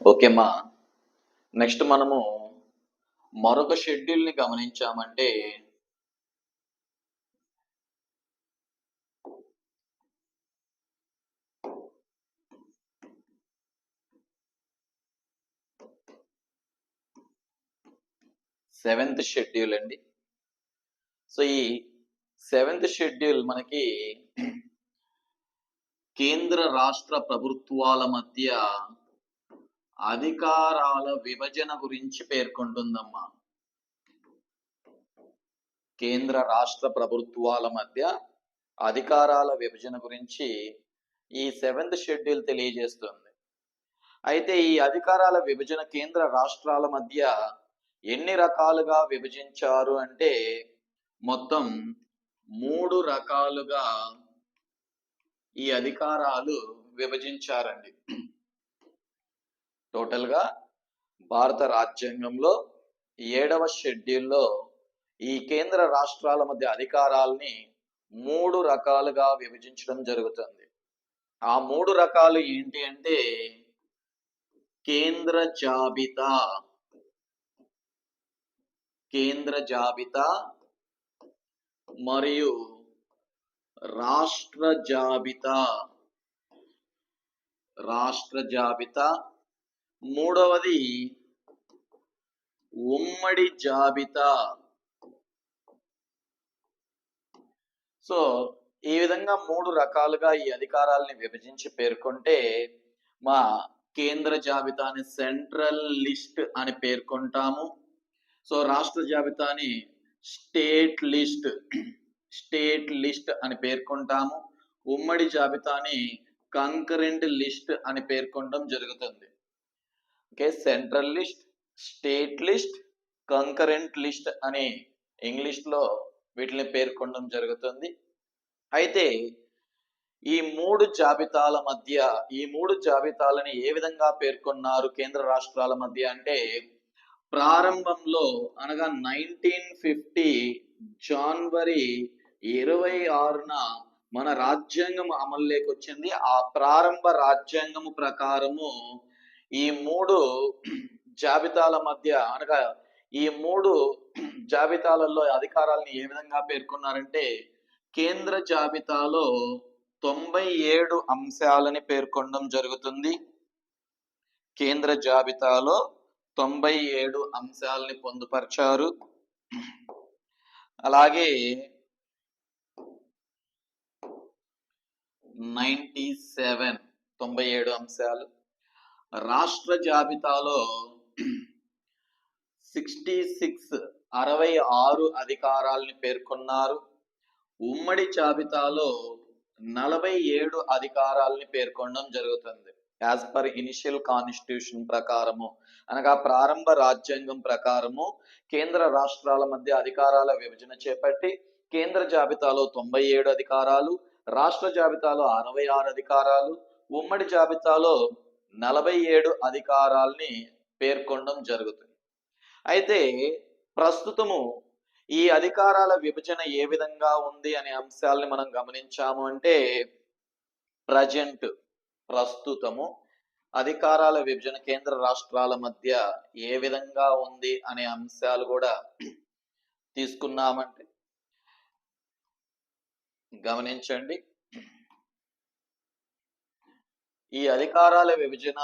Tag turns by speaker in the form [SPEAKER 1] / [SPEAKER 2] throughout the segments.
[SPEAKER 1] Okay మా next మనము మరొక షెడ్యూల్ని గమనించామంటే సెవెంత్ షెడ్యూల్ అండి. సో ఈ సెవెంత్ షెడ్యూల్ మనకి కేంద్ర రాష్ట్ర ప్రభుత్వాల మధ్య అధికారాల విభజన గురించి పేర్కొంటుందమ్మా. కేంద్ర రాష్ట్ర ప్రభుత్వాల మధ్య అధికారాల విభజన గురించి ఈ సెవెంత్ షెడ్యూల్ తెలియజేస్తుంది. అయితే ఈ అధికారాల విభజన కేంద్ర రాష్ట్రాల మధ్య ఎన్ని రకాలుగా విభజించారు అంటే మొత్తం 3 రకాలుగా ఈ అధికారాలు విభజించారండి. టోటల్గా భారత రాజ్యాంగంలో 7వ షెడ్యూల్లో ఈ కేంద్ర రాష్ట్రాల మధ్య అధికారాలని 3 రకాలుగా విభజించడం జరుగుతుంది. ఆ 3 రకాలు ఏంటి అంటే కేంద్ర జాబితా మరియు రాష్ట్ర జాబితా, మూడవది ఉమ్మడి జాబితా. సో ఈ విధంగా 3 రకాలుగా ఈ అధికారాలని విభజించి పేర్కొంటే మా కేంద్ర జాబితాని సెంట్రల్ లిస్ట్ అని పేర్కొంటాము. సో రాష్ట్ర జాబితాని స్టేట్ లిస్ట్ అని పేర్కొంటాము. ఉమ్మడి జాబితాని కంకరెంట్ లిస్ట్ అని పేర్కొనడం జరుగుతుంది. Okay, central list, state list, concurrent list అని ఇంగ్లీష్లో వీటిని పేర్కొనడం జరుగుతుంది. అయితే ఈ 3 జాబితాల మధ్య ఈ 3 జాబితాలని ఏ విధంగా పేర్కొన్నారు కేంద్ర రాష్ట్రాల మధ్య అంటే ప్రారంభంలో అనగా 1950 జనవరి 26న మన రాజ్యాంగం అమల్లోకి వచ్చింది. ఆ ప్రారంభ రాజ్యాంగము ప్రకారము ఈ 3 జాబితాల మధ్య అనగా ఈ 3 జాబితాలలో అధికారాలను ఏ విధంగా పేర్కొన్నారంటే కేంద్ర జాబితాలో 97 అంశాలని పేర్కొనడం జరుగుతుంది. కేంద్ర జాబితాలో 97 అంశాలని పొందుపరిచారు. అలాగే 97 అంశాలు. రాష్ట్ర జాబితాలో 66 అధికారాలని పేర్కొన్నారు. ఉమ్మడి జాబితాలో 47 అధికారాలని పేర్కొనడం జరుగుతుంది. యాజ్ పర్ ఇనిషియల్ కాన్స్టిట్యూషన్ ప్రకారము అనగా ప్రారంభ రాజ్యాంగం ప్రకారము కేంద్ర రాష్ట్రాల మధ్య అధికారాల విభజన చేపట్టి కేంద్ర జాబితాలో 97 అధికారాలు, రాష్ట్ర జాబితాలో 66 అధికారాలు, ఉమ్మడి జాబితాలో 47 అధికారాలని పేర్కొనడం జరుగుతుంది. అయితే ప్రస్తుతము ఈ అధికారాల విభజన ఏ విధంగా ఉంది అనే అంశాలని మనం గమనించాము అంటే ప్రస్తుతము అధికారాల విభజన కేంద్ర రాష్ట్రాల మధ్య ఏ విధంగా ఉంది అనే అంశాలు కూడా తీసుకున్నామంటే గమనించండి. ఈ అధికారాల విభజన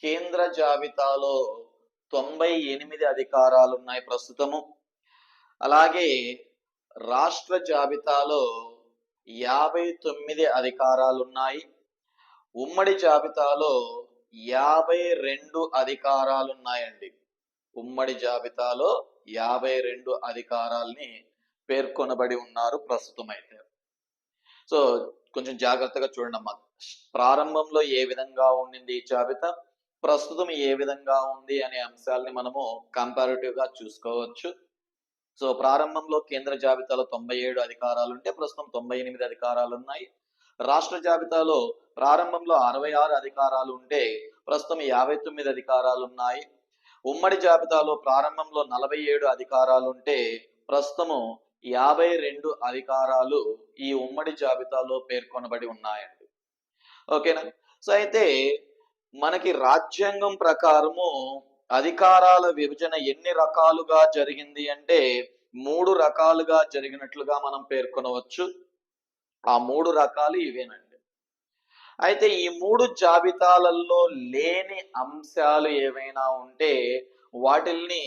[SPEAKER 1] కేంద్ర జాబితాలో 98 అధికారాలు ఉన్నాయి ప్రస్తుతము. అలాగే రాష్ట్ర జాబితాలో 59 అధికారాలు ఉన్నాయి. ఉమ్మడి జాబితాలో 52 అధికారాలు ఉన్నాయండి. ఉమ్మడి జాబితాలో 52 అధికారాల్ని పేర్కొనబడి ఉన్నారు ప్రస్తుతం. అయితే సో కొంచెం జాగ్రత్తగా చూడండి అమ్మా. ప్రారంభంలో ఏ విధంగా ఉండింది ఈ జాబితా, ప్రస్తుతం ఏ విధంగా ఉంది అనే అంశాలని మనము కంపారిటివ్ గా చూసుకోవచ్చు. సో ప్రారంభంలో కేంద్ర జాబితాలో 97 అధికారాలు ఉంటే ప్రస్తుతం 98 అధికారాలు ఉన్నాయి. రాష్ట్ర జాబితాలో ప్రారంభంలో 66 అధికారాలు ఉంటే ప్రస్తుతం 59 అధికారాలు ఉన్నాయి. ఉమ్మడి జాబితాలో ప్రారంభంలో 47 అధికారాలు ఉంటే ప్రస్తుతము 52 అధికారాలు ఈ ఉమ్మడి జాబితాలో పేర్కొనబడి ఉన్నాయండి. ఓకేనా? సో అయితే మనకి రాజ్యాంగం ప్రకారము అధికారాల విభజన ఎన్ని రకాలుగా జరిగింది అంటే 3 రకాలుగా జరిగినట్లుగా మనం పేర్కొనవచ్చు. ఆ 3 రకాలు ఇవేనండి. అయితే ఈ 3 జాబితాలలో లేని అంశాలు ఏవైనా ఉంటే వాటిల్ని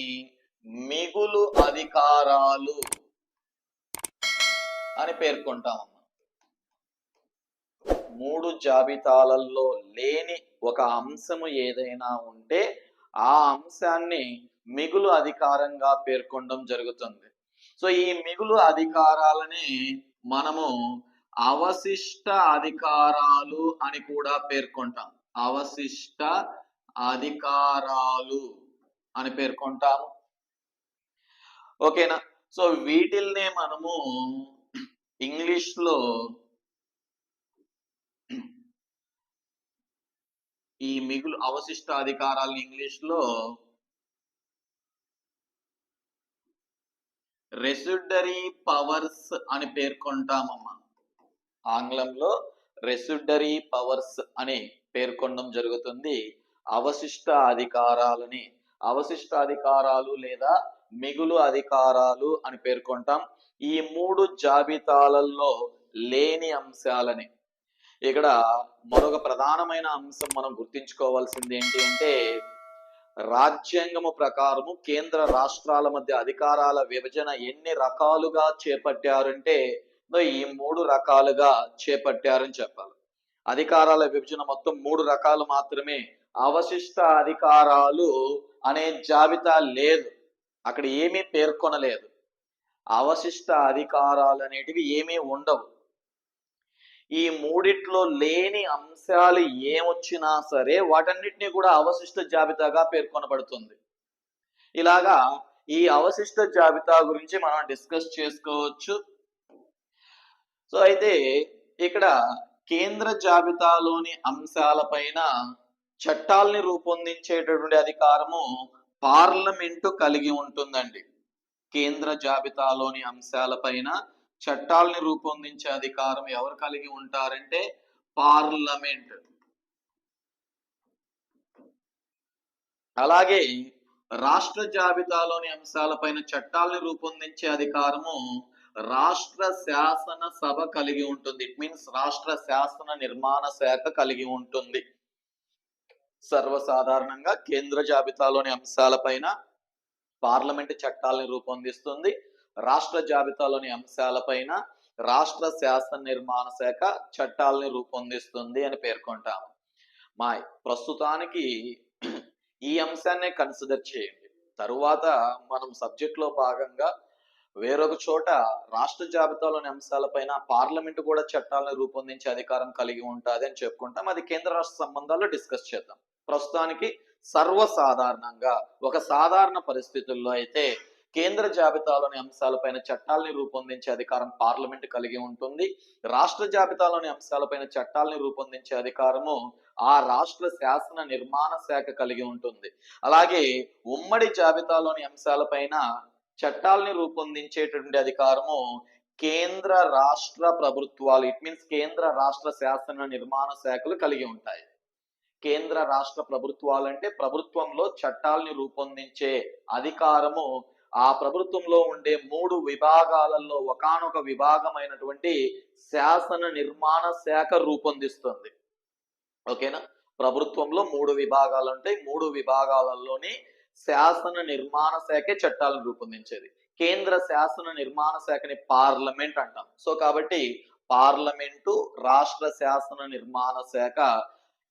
[SPEAKER 1] మిగులు అధికారాలు అని పేర్కొంటామమ్మా. 3 జాబితాలలో లేని ఒక అంశము ఏదైనా ఉంటే ఆ అంశాన్ని మిగులు అధికారంగా పేర్కొనడం జరుగుతుంది. సో ఈ మిగులు అధికారాలని మనము అవశిష్ట అధికారాలు అని కూడా పేర్కొంటాం. అవశిష్ట అధికారాలు అని పేర్కొంటాము. ఓకేనా? సో వీటిల్నే మనము ఇంగ్లీష్లో ఈ మిగులు అవశిష్ట అధికారాలను ఇంగ్లీష్లో రెసిడ్యూరీ పవర్స్ అని పేర్కొంటామమ్మా. ఆంగ్లంలో రెసిడ్యూరీ పవర్స్ అని పేర్కొనడం జరుగుతుంది. అవశిష్ట అధికారాలని అవశిష్ట అధికారాలు లేదా మిగులు అధికారాలు అని పేర్కొంటాం. ఈ 3 జాబితాలలో లేని అంశాలని ఇక్కడ మరొక ప్రధానమైన అంశం మనం గుర్తించుకోవాల్సింది ఏంటి అంటే రాజ్యాంగము ప్రకారము కేంద్ర రాష్ట్రాల మధ్య అధికారాల విభజన ఎన్ని రకాలుగా చేపట్టారంటే ఈ 3 రకాలుగా చేపట్టారని చెప్పాలి. అధికారాల విభజన మొత్తం 3 రకాలు మాత్రమే. అవశిష్ట అధికారాలు అనే జాబితా లేదు, అక్కడ ఏమీ పేర్కొనలేదు. అవశిష్ట అధికారాలు అనేటివి ఏమీ ఉండవు. ఈ మూడిట్లో లేని అంశాలు ఏమొచ్చినా సరే వాటన్నిటిని కూడా అవశిష్ట జాబితాగా పేర్కొనబడుతుంది. ఇలాగా ఈ అవశిష్ట జాబితా గురించి మనం డిస్కస్ చేసుకోవచ్చు. సో అయితే ఇక్కడ కేంద్ర జాబితాలోని అంశాలపైన చట్టాలని రూపొందించేటటువంటి అధికారము పార్లమెంటు కలిగి ఉంటుందండి. కేంద్ర జాబితాలోని అంశాలపైన చట్టాలని రూపొందించే అధికారం ఎవరు కలిగి ఉంటారంటే పార్లమెంట్. అలాగే రాష్ట్ర జాబితాలోని అంశాలపైన చట్టాలని రూపొందించే అధికారము రాష్ట్ర శాసన సభ కలిగి ఉంటుంది. ఇట్ మీన్స్ రాష్ట్ర శాసన నిర్మాణ శాఖ కలిగి ఉంటుంది. సర్వసాధారణంగా కేంద్ర జాబితాలోని అంశాలపైన పార్లమెంట్ చట్టాలను రూపొందిస్తుంది. రాష్ట్ర జాబితాలోని అంశాలపైన రాష్ట్ర శాసన నిర్మాణ శాఖ చట్టాలని రూపొందిస్తుంది అని పేర్కొంటాము. ప్రస్తుతానికి ఈ అంశాన్ని కన్సిడర్ చేయండి. తరువాత మనం సబ్జెక్ట్ లో భాగంగా వేరొక చోట రాష్ట్ర జాబితాలోని అంశాలపైన పార్లమెంట్ కూడా చట్టాలను రూపొందించే అధికారం కలిగి ఉంటుంది అని చెప్పుకుంటాం. అది కేంద్ర రాష్ట్ర సంబంధాల్లో డిస్కస్ చేద్దాం. ప్రస్తుతానికి సర్వసాధారణంగా ఒక సాధారణ పరిస్థితుల్లో అయితే కేంద్ర జాబితాలోని అంశాలపైన చట్టాలని రూపొందించే అధికారం పార్లమెంట్ కలిగి ఉంటుంది. రాష్ట్ర జాబితాలోని అంశాలపైన చట్టాలని రూపొందించే అధికారము ఆ రాష్ట్ర శాసన నిర్మాణ శాఖ కలిగి ఉంటుంది. అలాగే ఉమ్మడి జాబితాలోని అంశాలపైన చట్టాలని రూపొందించేటువంటి అధికారము కేంద్ర రాష్ట్ర ప్రభుత్వాలు, ఇట్ మీన్స్ కేంద్ర రాష్ట్ర శాసన నిర్మాణ శాఖలు కలిగి ఉంటాయి. కేంద్ర రాష్ట్ర ప్రభుత్వాలు అంటే ప్రభుత్వంలో చట్టాలని రూపొందించే అధికారము ఆ ప్రభుత్వంలో ఉండే 3 విభాగాలలో ఒకానొక విభాగమైనటువంటి శాసన నిర్మాణ శాఖ రూపొందిస్తుంది. ఓకేనా? ప్రభుత్వంలో 3 విభాగాలు ఉంటాయి. 3 విభాగాలలోని శాసన నిర్మాణ శాఖే చట్టాలను రూపొందించేది. కేంద్ర శాసన నిర్మాణ శాఖని పార్లమెంట్ అంటాం. సో కాబట్టి పార్లమెంటు రాష్ట్ర శాసన నిర్మాణ శాఖ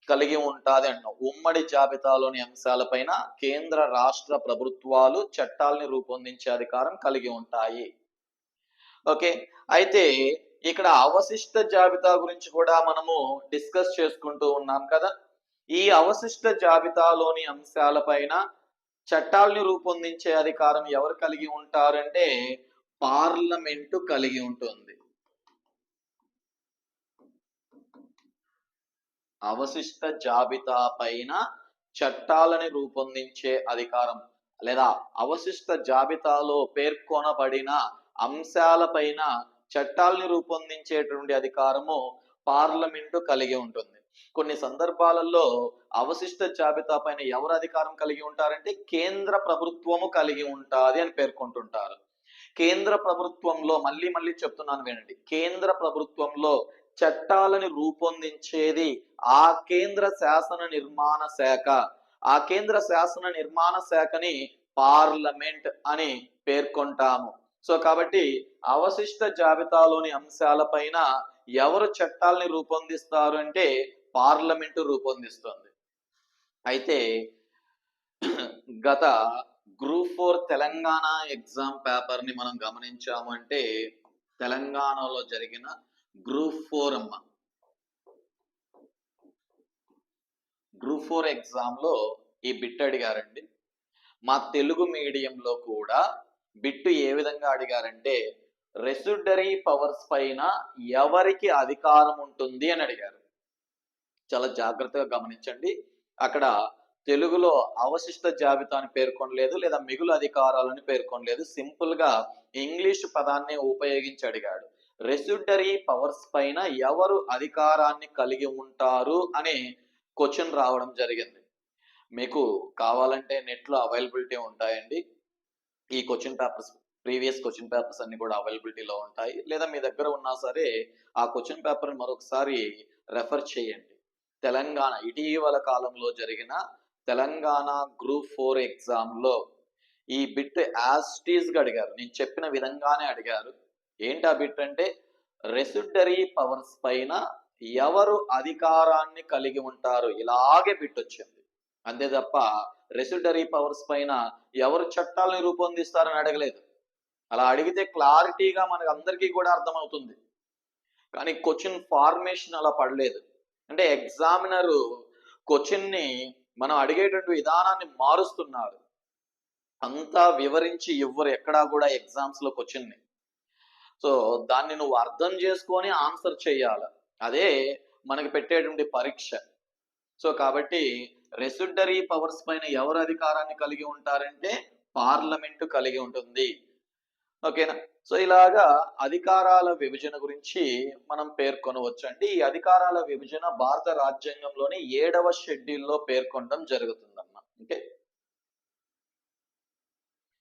[SPEAKER 1] కలిగి ఉంటుంది అంటాం. ఉమ్మడి జాబితాలోని అంశాలపైన కేంద్ర రాష్ట్ర ప్రభుత్వాలు చట్టాలని రూపొందించే అధికారం కలిగి ఉంటాయి. ఓకే, అయితే ఇక్కడ అవశిష్ట జాబితా గురించి కూడా మనము డిస్కస్ చేసుకుంటూ ఉన్నాం కదా. ఈ అవశిష్ట జాబితాలోని అంశాలపైన చట్టాలని రూపొందించే అధికారం ఎవరు కలిగి ఉంటారంటే పార్లమెంటు కలిగి ఉంటుంది. అవశిష్ట జాబితా పైన చట్టాలని రూపొందించే అధికారం లేదా అవశిష్ట జాబితాలో పేర్కొనబడిన అంశాలపైన చట్టాలని రూపొందించేటువంటి అధికారము పార్లమెంటు కలిగి ఉంటుంది. కొన్ని సందర్భాలలో అవశిష్ట జాబితా పైన ఎవరు అధికారం కలిగి ఉంటారంటే కేంద్ర ప్రభుత్వము కలిగి ఉంటాది అని పేర్కొంటుంటారు. కేంద్ర ప్రభుత్వంలో మళ్ళీ మళ్ళీ చెప్తున్నాను వినండి. కేంద్ర ప్రభుత్వంలో చట్టాలను రూపొందించేది ఆ కేంద్ర శాసన నిర్మాణ శాఖ. ఆ కేంద్ర శాసన నిర్మాణ శాఖని పార్లమెంట్ అని పేర్కొంటాము. సో కాబట్టి అవశిష్ట జాబితాలోని అంశాలపైన ఎవరు చట్టాలని రూపొందిస్తారు అంటే పార్లమెంటు రూపొందిస్తుంది. అయితే గత గ్రూప్ 4 తెలంగాణ ఎగ్జామ్ పేపర్ ని మనం గమనించాము అంటే తెలంగాణలో జరిగిన గ్రూప్ 4 అమ్మ. గ్రూప్ 4 ఎగ్జామ్ లో ఈ బిట్ అడిగారండి. మా తెలుగు మీడియంలో కూడా బిట్టు ఏ విధంగా అడిగారంటే రెసిడ్యూరీ పవర్స్ పైన ఎవరికి అధికారం ఉంటుంది అని అడిగారు. చాలా జాగ్రత్తగా గమనించండి. అక్కడ తెలుగులో అవశిష్ట జాబితాని పేర్కొనలేదు, లేదా మిగులు అధికారాలని పేర్కొనలేదు. సింపుల్ గా ఇంగ్లీష్ పదాన్ని ఉపయోగించి అడిగాడు. రెసిడ్యూరీ పవర్స్ పైన ఎవరు అధికారాన్ని కలిగి ఉంటారు అనే క్వశ్చన్ రావడం జరిగింది. మీకు కావాలంటే నెట్ లో అవైలబిలిటీ ఉంటాయండి. ఈ question papers, previous question papers అన్ని కూడా అవైలబిలిటీలో ఉంటాయి. లేదా మీ దగ్గర ఉన్నా సరే ఆ క్వశ్చన్ పేపర్ మరొకసారి రెఫర్ చేయండి. తెలంగాణ ఇటీవల కాలంలో జరిగిన తెలంగాణ గ్రూప్ 4 ఎగ్జామ్ లో ఈ బిట్ యాస్టీస్ గా అడిగారు. నేను చెప్పిన విధంగానే అడిగారు. ఏంటి ఆ బిట్ అంటే రెసిడ్యూరీ పవర్స్ పైన ఎవరు అధికారాన్ని కలిగి ఉంటారు, ఇలాగే బిట్ వచ్చింది. అంతే తప్ప రెసిడ్యూరీ పవర్స్ పైన ఎవరు చట్టాలను రూపొందిస్తారని అడగలేదు. అలా అడిగితే క్లారిటీగా మనకు అందరికీ కూడా అర్థమవుతుంది. కానీ క్వశ్చన్ ఫార్మేషన్ అలా పడలేదు. అంటే ఎగ్జామినరు క్వశ్చన్ ని మనం అడిగేటువంటి విధానాన్ని మారుస్తున్నారు. అంతా వివరించి ఇవ్వరు ఎక్కడా కూడా ఎగ్జామ్స్ లో క్వశ్చన్ ని. సో దాన్ని నువ్వు అర్థం చేసుకొని ఆన్సర్ చేయాలి. అదే మనకి పెట్టేటువంటి పరీక్ష. సో కాబట్టి రెసిడ్యూరీ పవర్స్ పైన ఎవరు అధికారాన్ని కలిగి ఉంటారంటే పార్లమెంటు కలిగి ఉంటుంది. ఓకేనా? సో ఇలాగా అధికారాల విభజన గురించి మనం పేర్కొనవచ్చు. అంటే ఈ అధికారాల విభజన భారత రాజ్యాంగంలోని 7వ షెడ్యూల్లో పేర్కొనడం జరుగుతుందమ్మా. ఓకే.